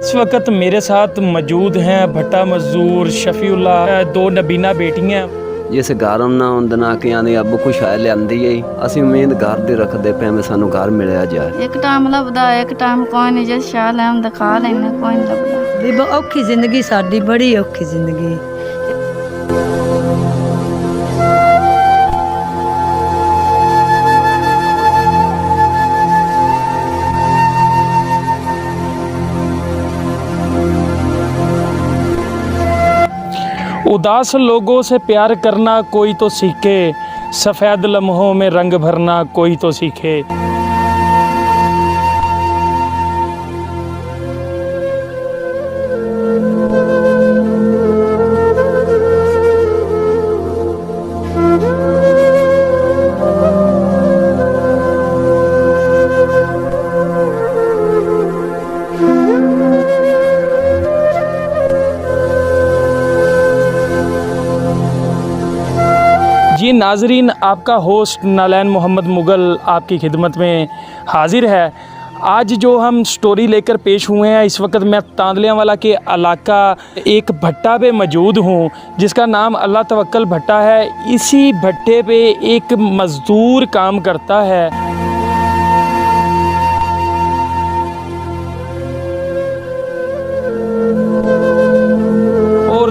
इस वक्त मेरे साथ मौजूद हैं भट्टा मजदूर शफीउल्लाह, दो नबीना बेटियां। जिस घर ना होंदे ना कि आने अब कुछ है लियांदी है ਅਸੀਂ ਉਮੀਦ घर ਦੀ ਰੱਖਦੇ ਪਏ ਮੈਂ ਸਾਨੂੰ घर ਮਿਲਿਆ ਜਾਏ। एक टाइम लभदा एक टाइम कोई नहीं, जिस शाह लैम दिखा लेने कोई नहीं लभदा। औखी जिंदगी साडी, बड़ी औखी जिंदगी। उदास लोगों से प्यार करना कोई तो सीखे, सफ़ेद लम्हों में रंग भरना कोई तो सीखे। जी नाजरीन, आपका होस्ट नालैन मोहम्मद मुग़ल आपकी खिदमत में हाज़िर है। आज जो हम स्टोरी लेकर पेश हुए हैं, इस वक्त मैं तांदलियांवाला के इलाका एक भट्टा पे मौजूद हूँ जिसका नाम अल्लाह तवक्कल भट्टा है। इसी भट्टे पे एक मज़दूर काम करता है।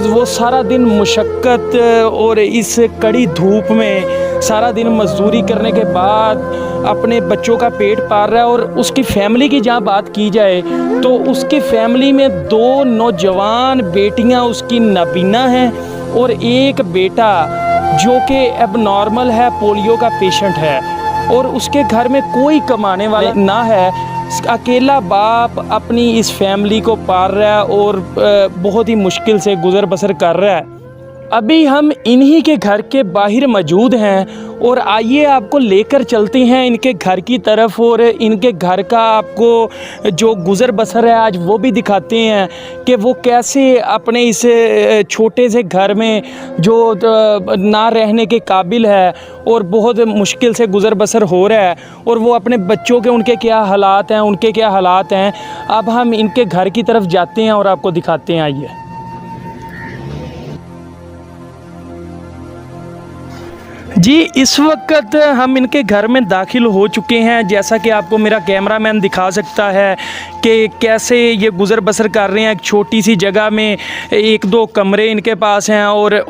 वो सारा दिन मुशक्क़त और इस कड़ी धूप में सारा दिन मजदूरी करने के बाद अपने बच्चों का पेट पाल रहा है। और उसकी फ़ैमिली की जहाँ बात की जाए तो उसकी फ़ैमिली में दो नौजवान बेटियाँ उसकी नाबीना हैं और एक बेटा जो कि एबनॉर्मल है, पोलियो का पेशेंट है। और उसके घर में कोई कमाने वाला ना है, अकेला बाप अपनी इस फैमिली को पाल रहा है और बहुत ही मुश्किल से गुज़र बसर कर रहा है। अभी हम इन्हीं के घर के बाहर मौजूद हैं और आइए आपको लेकर चलते हैं इनके घर की तरफ और इनके घर का आपको जो गुज़र बसर है आज वो भी दिखाते हैं कि वो कैसे अपने इस छोटे से घर में जो ना रहने के काबिल है और बहुत मुश्किल से गुज़र बसर हो रहा है, और वो अपने बच्चों के उनके क्या हालात हैं, उनके क्या हालात हैं। अब हम इनके घर की तरफ जाते हैं और आपको दिखाते हैं। आइए। जी इस वक्त हम इनके घर में दाखिल हो चुके हैं। जैसा कि आपको मेरा कैमरामैन दिखा सकता है कि कैसे ये गुज़र बसर कर रहे हैं। एक छोटी सी जगह में एक दो कमरे इनके पास हैं और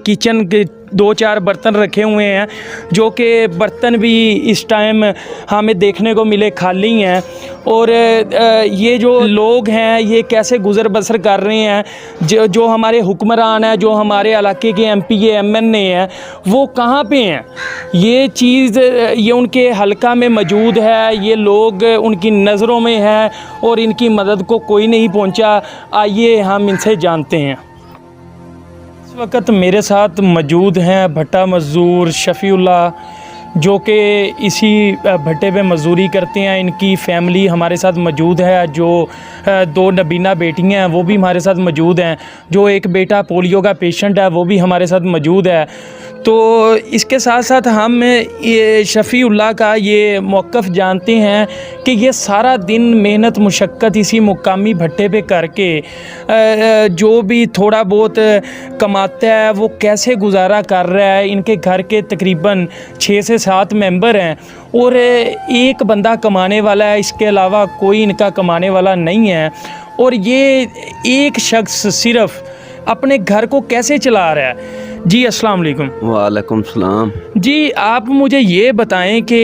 किचन के दो चार बर्तन रखे हुए हैं, जो कि बर्तन भी इस टाइम हमें देखने को मिले खाली हैं। और ये जो लोग हैं ये कैसे गुज़र बसर कर रहे हैं। जो हमारे हुक्मरान हैं, जो हमारे इलाके के MP के MNA हैं, वो कहाँ पे हैं? ये चीज़ ये उनके हलका में मौजूद है, ये लोग उनकी नज़रों में है और इनकी मदद को कोई नहीं पहुँचा। आइए हम इनसे जानते हैं। इस वक्त मेरे साथ मौजूद हैं भट्टा मजदूर शफीउल्लाह, जो कि इसी भट्टे पे मजदूरी करते हैं। इनकी फ़ैमिली हमारे साथ मौजूद है, जो दो नबीना बेटियां हैं वो भी हमारे साथ मौजूद हैं, जो एक बेटा पोलियो का पेशेंट है वो भी हमारे साथ मौजूद है। तो इसके साथ साथ हम ये शफीउल्लाह का ये मौक़िफ़ जानते हैं कि ये सारा दिन मेहनत मुशक्क़त इसी मुकामी भट्टे पे करके जो भी थोड़ा बहुत कमाता है वो कैसे गुजारा कर रहा है। इनके घर के तकरीबन 6 से 7 मेंबर हैं और एक बंदा कमाने वाला है, इसके अलावा कोई इनका कमाने वाला नहीं है। और ये एक शख्स सिर्फ़ अपने घर को कैसे चला रहा है। जी अस्सलाम वालेकुम। वालेकुम सलाम। जी आप मुझे ये बताएं कि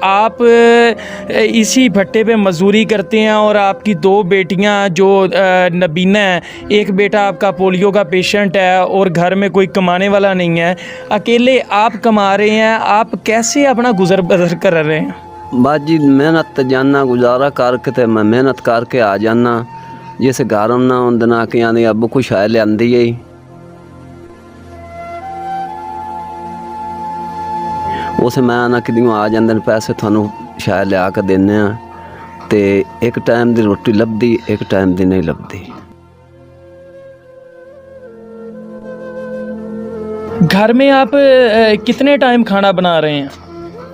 आप इसी भट्टे पे मजदूरी करते हैं और आपकी दो बेटियां जो नबीना है, एक बेटा आपका पोलियो का पेशेंट है और घर में कोई कमाने वाला नहीं है, अकेले आप कमा रहे हैं, आप कैसे अपना गुजर बसर कर रहे हैं? बस जी मेहनत जाना, गुजारा करके तो मैं मेहनत करके आ जाना। जिस घर ना होंदे ना कि आने अब कुछ है लियांदी है। उस मैं आना कि आ जाते पैसे थानू शायद लिया के देने, तो एक टाइम की रोटी लभदी, एक टाइम की नहीं लभदी। घर में आप कितने टाइम खाना बना रहे हैं?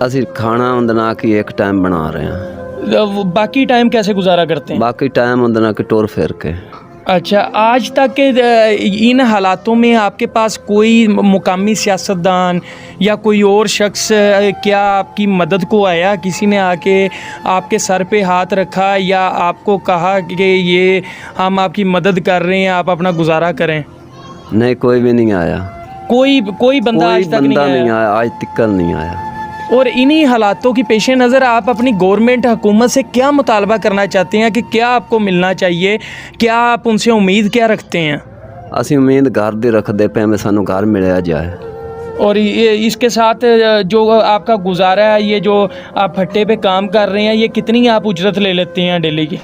असी खाना होंदा ना कि एक टाइम बना रहे हैं। बाकी टाइम कैसे गुजारा करते हैं? बाकी टाइम उन्हें ना कि टोर फिर के। अच्छा, आज तक के इन हालातों में आपके पास कोई मुकामी सियासतदान या कोई और शख्स क्या आपकी मदद को आया? किसी ने आके आपके सर पे हाथ रखा या आपको कहा कि ये हम आपकी मदद कर रहे हैं, आप अपना गुजारा करें? नहीं, कोई भी नहीं आया। कोई बंदा आज तक नहीं आया? आज तक नहीं आया। और इन्हीं हालातों की पेश नज़र आप अपनी गवर्नमेंट हुकूमत से क्या मुतालबा करना चाहते हैं कि क्या आपको मिलना चाहिए? क्या आप उनसे उम्मीद क्या रखते हैं? असी उम्मीद घर दी रखते पे हमें सानू घर मिलया जाए। और ये इसके साथ जो आपका गुजारा है, ये जो आप भट्टे पे काम कर रहे हैं, ये कितनी आप उजरत ले लेते हैं डेली की?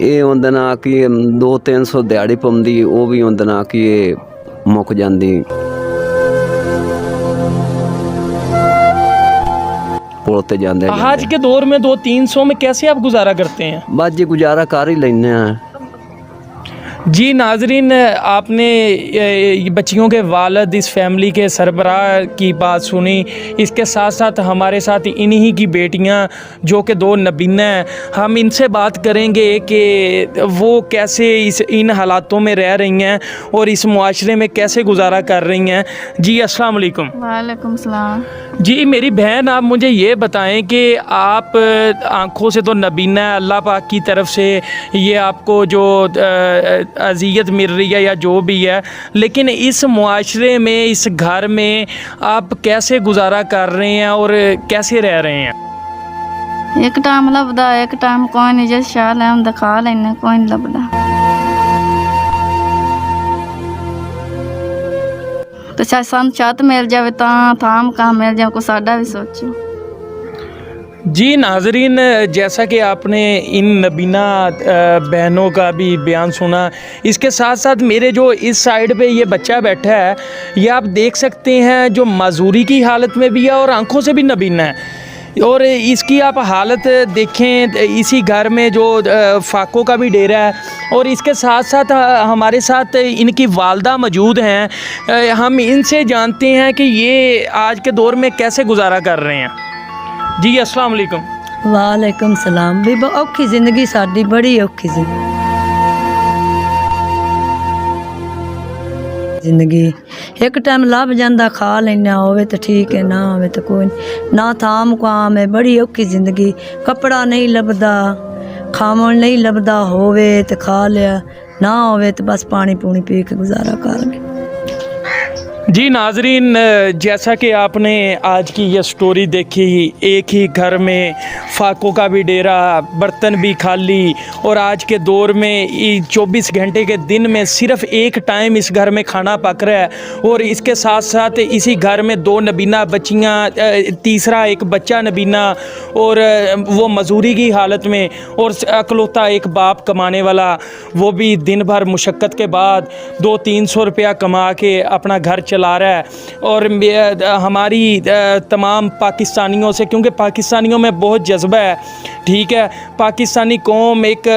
ये उनदे ना कि 200-300 दिहाड़ी पौंदी, वो भी उनदे ना कि ये मुक जांदी। पोलते जांदे। आज के दौर में 200-300 में कैसे आप गुजारा करते हैं? बस जी गुजारा कर ही लेने हैं। जी नाजरीन, आपने बच्चियों के वालिद, इस फैमिली के सरबराह की बात सुनी। इसके साथ साथ हमारे साथ इन्हीं की बेटियां जो कि 2 नबीना हैं, हम इनसे बात करेंगे कि वो कैसे इन हालातों में रह रही हैं और इस मुआशरे में कैसे गुजारा कर रही हैं। जी अस्सलाम वालेकुम। वालेकुम सलाम। जी मेरी बहन, आप मुझे ये बताएं कि आप आँखों से तो नबीना है, अल्लाह पाक की तरफ से ये आपको जो अज़ियत मिल रही है या जो भी है, लेकिन इस मुआशरे में, इस घर में आप कैसे गुजारा कर रहे हैं और कैसे रह रहे हैं? एक टाइम लभदा, एक टाइम कोई नहीं, जिस शाह लैम दिखा लेने कोई नहीं लभदा। तो चाहे सानू छत मिल जाए थाम कहाँ मिल जाए, को साडा भी सोचो। जी नाजरीन, जैसा कि आपने इन नबीना बहनों का भी बयान सुना, इसके साथ साथ मेरे जो इस साइड पे ये बच्चा बैठा है, ये आप देख सकते हैं, जो माजूरी की हालत में भी है और आंखों से भी नबीना है। और इसकी आप हालत देखें, इसी घर में जो फाकों का भी डेरा है और इसके साथ साथ हमारे साथ इनकी वालदा मौजूद हैं। हम इनसे जानते हैं कि ये आज के दौर में कैसे गुजारा कर रहे हैं। जी अस्सलाम वालेकुम। वालेकुम सलाम। भी औखी जिंदगी साडी, बड़ी औखी जिंदगी। एक टाइम लभ जांदा, खा लेना होवे तो ठीक है, ना होवे तो कोई ना। थाम काम है, बड़ी औखी जिंदगी। कपड़ा नहीं लभदा, खावन नहीं लभदा, होवे तो खा लिया, ना होवे तो बस पानी पूनी पी के गुजारा कर गए। जी नाजरीन, जैसा कि आपने आज की ये स्टोरी देखी, एक ही घर में फाकों का भी डेरा, बर्तन भी खाली, और आज के दौर में 24 घंटे के दिन में सिर्फ़ एक टाइम इस घर में खाना पक रहा है। और इसके साथ साथ इसी घर में 2 नबीना बच्चियाँ, तीसरा एक बच्चा नबीना, और वो मजूरी की हालत में, और अकलौता एक बाप कमाने वाला, वो भी दिन भर मुशक्क़त के बाद 200-300 रुपया कमा के अपना घर चला रहा है। और हमारी तमाम पाकिस्तानियों से, क्योंकि पाकिस्तानियों में बहुत जज्बा है, ठीक है, पाकिस्तानी कौम एक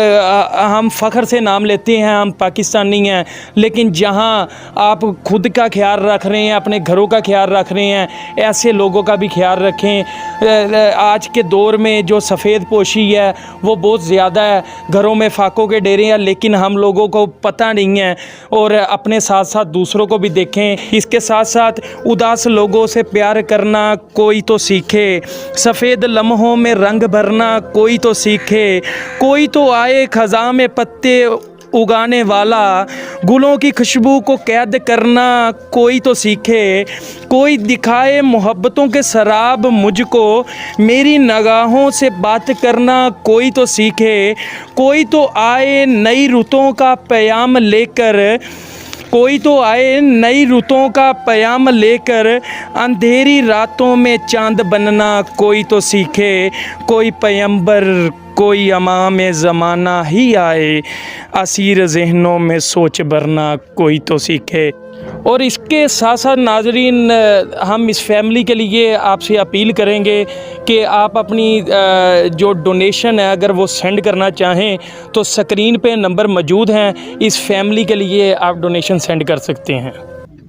हम फ़ख्र से नाम लेते हैं, हम पाकिस्तानी हैं, लेकिन जहां आप खुद का ख्याल रख रहे हैं, अपने घरों का ख्याल रख रहे हैं, ऐसे लोगों का भी ख्याल रखें। आज के दौर में जो सफ़ेद पोशी है वो बहुत ज़्यादा है, घरों में फाकों के डेरे हैं, लेकिन हम लोगों को पता नहीं है। और अपने साथ साथ दूसरों को भी देखें। इसके साथ साथ उदास लोगों से प्यार करना कोई तो सीखे, सफ़ेद लम्हों में रंग भरना कोई तो सीखे, कोई तो आए ख़ज़ां में पत्ते उगाने वाला, गुलों की खुशबू को कैद करना कोई तो सीखे, कोई दिखाए मोहब्बतों के शराब मुझको, मेरी निगाहों से बात करना कोई तो सीखे, कोई तो आए नई रुतों का पैगाम लेकर, कोई तो आए नई रुतों का पैगाम लेकर, अंधेरी रातों में चांद बनना कोई तो सीखे, कोई पैगंबर कोई अमाम ज़माना ही आए, असीर जहनों में सोच भरना कोई तो सीखे। और इसके साथ साथ नाजरीन, हम इस फैमिली के लिए आपसे अपील करेंगे कि आप अपनी जो डोनेशन है अगर वो सेंड करना चाहें तो स्क्रीन पे नंबर मौजूद हैं, इस फैमिली के लिए आप डोनेशन सेंड कर सकते हैं।